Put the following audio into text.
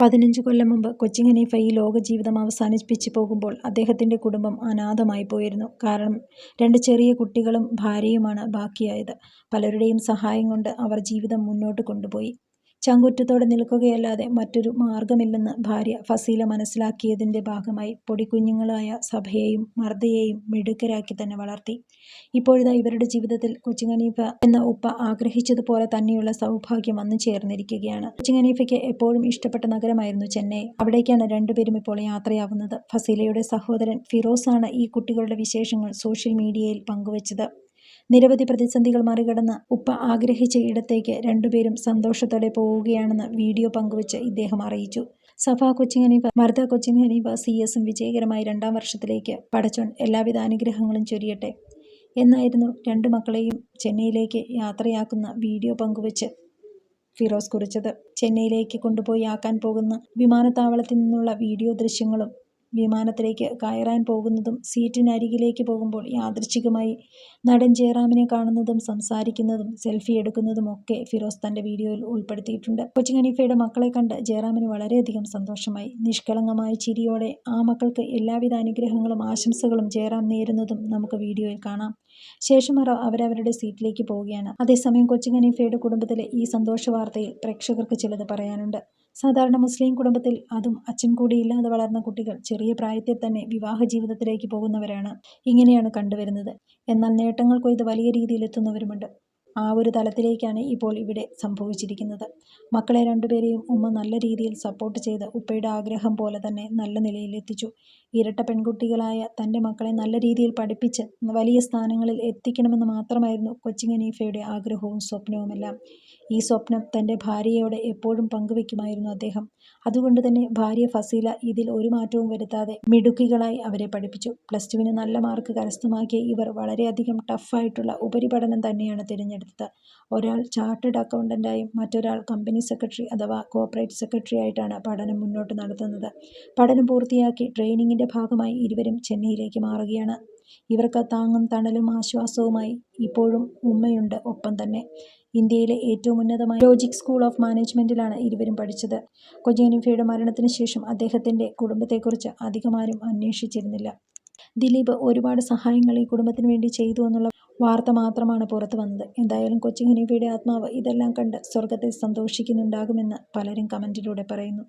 15 കൊല്ലം മുമ്പ് കൊച്ചിൻ ഹനീഫ ഈ ലോക ജീവിതം അവസാനിപ്പിച്ച് പോകുമ്പോൾ അദ്ദേഹത്തിൻ്റെ കുടുംബം അനാഥമായി പോയിരുന്നു. കാരണം 2 ചെറിയ കുട്ടികളും ഭാര്യയുമാണ് ബാക്കിയായത്. പലരുടെയും സഹായം കൊണ്ട് അവർ ജീവിതം മുന്നോട്ട് കൊണ്ടുപോയി. ചങ്കുറ്റത്തോടെ നിൽക്കുകയല്ലാതെ മറ്റൊരു മാർഗമില്ലെന്ന് ഭാര്യ ഫസീല മനസ്സിലാക്കിയതിൻ്റെ ഭാഗമായി പൊടിക്കുഞ്ഞുങ്ങളായ സഭയെയും മർദയെയും മിടുക്കരാക്കി തന്നെ വളർത്തി. ഇപ്പോഴിതാ ഇവരുടെ ജീവിതത്തിൽ കൊച്ചിൻ ഹനീഫ എന്ന ഉപ്പ ആഗ്രഹിച്ചതുപോലെ തന്നെയുള്ള സൗഭാഗ്യം വന്നു ചേർന്നിരിക്കുകയാണ്. കൊച്ചിൻ ഹനീഫയ്ക്ക് എപ്പോഴും ഇഷ്ടപ്പെട്ട നഗരമായിരുന്നു ചെന്നൈ. അവിടേക്കാണ് രണ്ടുപേരും ഇപ്പോൾ യാത്രയാവുന്നത്. ഫസീലയുടെ സഹോദരൻ ഫിറോസാണ് ഈ കുട്ടികളുടെ വിശേഷങ്ങൾ സോഷ്യൽ മീഡിയയിൽ പങ്കുവച്ചത്. നിരവധി പ്രതിസന്ധികൾ മറികടന്ന് ഉപ്പ ആഗ്രഹിച്ച ഇടത്തേക്ക് രണ്ടുപേരും സന്തോഷത്തോടെ പോവുകയാണെന്ന് വീഡിയോ പങ്കുവച്ച് ഇദ്ദേഹം അറിയിച്ചു. സഫ കൊച്ചിൻ ഹനീഫ മർദ കൊച്ചിൻ ഹനീഫ CS വിജയകരമായി 2ാം വർഷത്തിലേക്ക് പടച്ചോൻ എല്ലാവിധ അനുഗ്രഹങ്ങളും ചൊരിയട്ടെ എന്നായിരുന്നു 2 മക്കളെയും ചെന്നൈയിലേക്ക് യാത്രയാക്കുന്ന വീഡിയോ പങ്കുവച്ച് ഫിറോസ് കുറിച്ചത്. ചെന്നൈയിലേക്ക് കൊണ്ടുപോയി ആക്കാൻ പോകുന്ന വിമാനത്താവളത്തിൽ നിന്നുള്ള വീഡിയോ ദൃശ്യങ്ങളും വിമാനത്തിലേക്ക് കയറാൻ പോകുന്നതും സീറ്റിനരികിലേക്ക് പോകുമ്പോൾ യാദൃച്ഛികമായി നടൻ ജയറാമിനെ കാണുന്നതും സംസാരിക്കുന്നതും സെൽഫി എടുക്കുന്നതും ഒക്കെ ഫിറോസ് തൻ്റെ വീഡിയോയിൽ ഉൾപ്പെടുത്തിയിട്ടുണ്ട്. കൊച്ചിൻ ഹനീഫയുടെ മക്കളെ കണ്ട് ജയറാമിന് വളരെയധികം സന്തോഷമായി. നിഷ്കളങ്കമായ ചിരിയോടെ ആ മക്കൾക്ക് എല്ലാവിധ അനുഗ്രഹങ്ങളും ആശംസകളും ജയറാം നേരുന്നതും നമുക്ക് വീഡിയോയിൽ കാണാം. ശേഷം അവരവരുടെ സീറ്റിലേക്ക് പോവുകയാണ്. അതേസമയം കൊച്ചിൻ ഹനീഫയുടെ കുടുംബത്തിലെ ഈ സന്തോഷ വാർത്തയിൽ പ്രേക്ഷകർക്ക് ചിലത് പറയാനുണ്ട്. സാധാരണ മുസ്ലിം കുടുംബത്തിൽ, അതും അച്ഛൻ കൂടി ഇല്ലാതെ വളർന്ന കുട്ടികൾ ചെറിയ പ്രായത്തിൽ തന്നെ വിവാഹ ജീവിതത്തിലേക്ക് പോകുന്നവരാണ് ഇങ്ങനെയാണ് കണ്ടുവരുന്നത്. എന്നാൽ നേട്ടങ്ങൾ കൊയ്ത് വലിയ രീതിയിൽ എത്തുന്നവരുമുണ്ട്. ആ ഒരു തലത്തിലേക്കാണ് ഇപ്പോൾ ഇവിടെ സംഭവിച്ചിരിക്കുന്നത്. മക്കളെ 2 പേരെയും ഉമ്മ നല്ല രീതിയിൽ സപ്പോർട്ട് ചെയ്ത് ഉപ്പയുടെ ആഗ്രഹം പോലെ തന്നെ നല്ല നിലയിൽ എത്തിച്ചു. ഇരട്ട പെൺകുട്ടികളായ തൻ്റെ മക്കളെ നല്ല രീതിയിൽ പഠിപ്പിച്ച് വലിയ സ്ഥാനങ്ങളിൽ എത്തിക്കണമെന്ന് മാത്രമായിരുന്നു കൊച്ചിൻ ഹനീഫയുടെ ആഗ്രഹവും സ്വപ്നവുമെല്ലാം. ഈ സ്വപ്നം തൻ്റെ ഭാര്യയോട് എപ്പോഴും പങ്കുവെക്കുമായിരുന്നു അദ്ദേഹം. അതുകൊണ്ട് തന്നെ ഭാര്യ ഫസീല ഇതിൽ ഒരു മാറ്റവും വരുത്താതെ മിടുക്കികളായി അവരെ പഠിപ്പിച്ചു. +2-ന് നല്ല മാർക്ക് കരസ്ഥമാക്കിയ ഇവർ വളരെയധികം ടഫായിട്ടുള്ള ഉപരിപഠനം തന്നെയാണ് തിരഞ്ഞെടുത്തത്. ഒരാൾ ചാർട്ടേഡ് അക്കൗണ്ടന്റായും മറ്റൊരാൾ കമ്പനി സെക്രട്ടറി അഥവാ കോർപ്പറേറ്റ് സെക്രട്ടറി ആയിട്ടാണ് പഠനം മുന്നോട്ട് നടത്തുന്നത്. പഠനം പൂർത്തിയാക്കി ട്രെയിനിങ്ങിൻ്റെ ഭാഗമായി ഇരുവരും ചെന്നൈയിലേക്ക് മാറുകയാണ്. ഇവർക്ക് താങ്ങും തണലും ആശ്വാസവുമായി ഇപ്പോഴും ഉമ്മയുണ്ട് ഒപ്പം തന്നെ. ഇന്ത്യയിലെ ഏറ്റവും ഉന്നതമായ ലോജിക് സ്കൂൾ ഓഫ് മാനേജ്മെന്റിലാണ് ഇരുവരും പഠിച്ചത്. കൊച്ചിൻ ഹനീഫയുടെ മരണത്തിന് ശേഷം അദ്ദേഹത്തിൻ്റെ കുടുംബത്തെക്കുറിച്ച് അധികമാരും അന്വേഷിച്ചിരുന്നില്ല. ദിലീപ് ഒരുപാട് സഹായങ്ങൾ ഈ കുടുംബത്തിന് വേണ്ടി ചെയ്തു എന്നുള്ള വാർത്ത മാത്രമാണ് പുറത്തു വന്നത്. എന്തായാലും കൊച്ചിൻ ഹനീഫയുടെ ആത്മാവ് ഇതെല്ലാം കണ്ട് സ്വർഗത്തിൽ സന്തോഷിക്കുന്നുണ്ടാകുമെന്ന് പലരും കമന്റിലൂടെ പറയുന്നു.